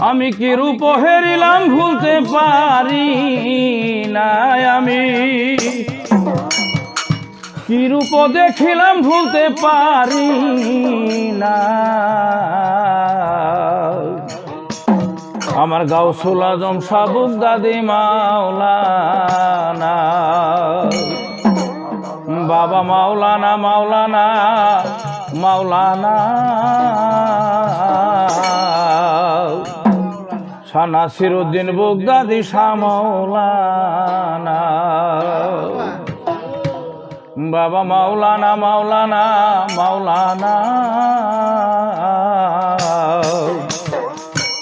আমি কি রূপ হেরিলাম ভুলতে পারি না, আমি কি রূপ দেখিলাম ভুলতে পারি না। আমার গাউসুল আজম সাবুক দাদি মাওলানা, বাবা মাওলানা মাওলানা মাওলানা শাহ নাসিরউদ্দিন বুগদাদি শাহ মাওলানা, বাবা মাওলানা মাওলানা মাওলানা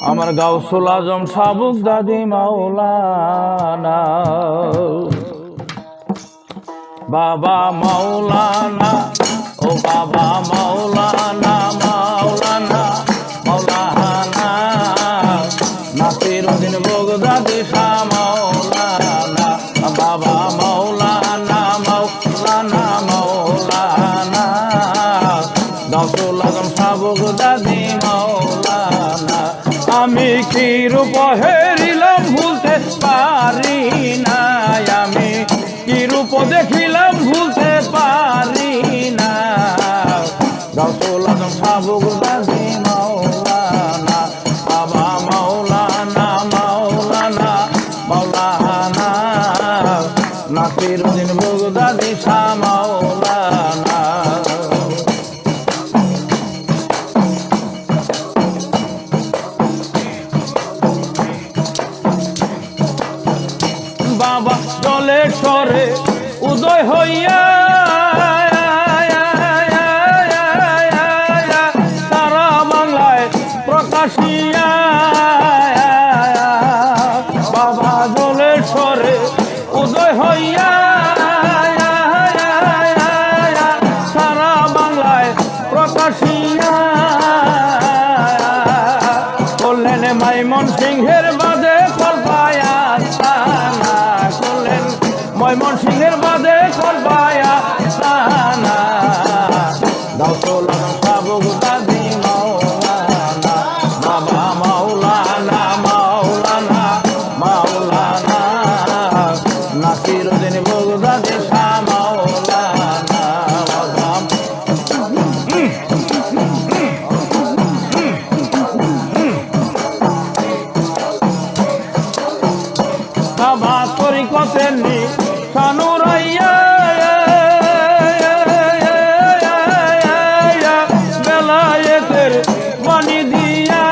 আমার গাউসুল আজম সাবুক দাদি মাওলানা, বাবা মাওলানা ও বাবা মাওলানা মাওলানা মাওলানা নাসিরউদ্দিন বুগদাদি শাহ মাওলানা, বাবা মাওলানা মাওলানা মাওলানা গাউসুল আজম সাবুক দাদি মাওলানা। আমি কি রূপ হেরিলাম ভুলতে পারি না, আমি কি রূপ দেখিলাম ভুলতে পারি না। গাউসুল আজম সাবুক দাদি মাওলানা, বাবা মাওলানা মাওলানা মাওলানা নাসিরউদ্দিন বুগদাদি শাহ মাওলানা। বাবা জলেশ্বরে উদয় হইয়া সারা বাংলায় প্রকাশিয়া, বাবা জলেশ্বরে উদয় হইয়া সারা বাংলায় প্রকাশিয়া করলেন ময়মনসিংহের বাদে কল্পায়া সানা, করলেন ময়মনসিংহের বাদে কল্পায়া সানা। গাউসুল আজম সাবুক দাদি মাওলানা, বাবা মাওলানা মাওলানা মাওলানা নাসিরউদ্দিন বুগদাদি শাহ মাওলানা। বাবা তরিকতের নিশানুরাইয়া বেলায়েতের বাণী দিয়া,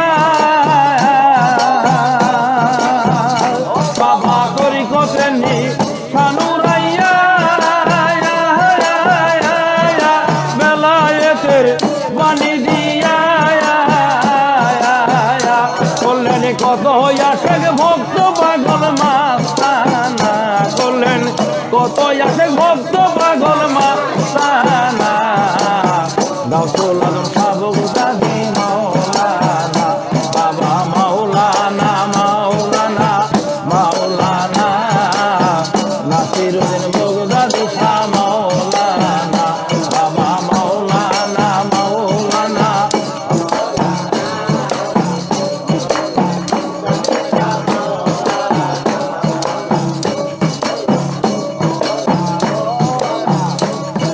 বাবা তরিকতের নিশানুরাইয়া বেলায়েতের বাণী দিয়া করলেন কত আশেক ভক্ত পাগল মাস্তানা, করলেন কত আশেক ভক্ত পাগল মাস্তানা। গাউসুল আজম সাবুক দাদি মাওলানা, বাবা মাওলানা মাওলানা মাওলানা নাসিরউদ্দিন বুগদাদি শাহ মাওলানা, বাবা মাওলানা মাওলানা।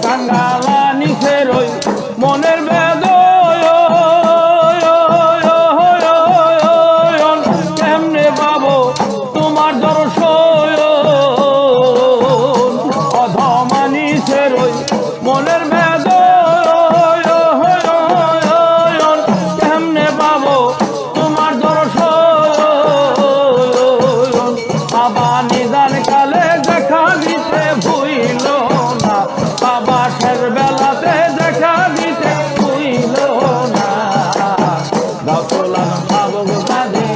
কাঙ্গালা নিখের ওই মনের বেদন কেমনে পাবো তোমার দর্শন, অধমা নিখের ওই মনের বেদন কেমনে পাবো তোমার দর্শন। বাবা নিদান কালে দেখা দিতে ভুইল না, বাবা শেষ বেলাতে দেখা দিতে ভুইল না। গাউসুল আজম সাবুক দাদি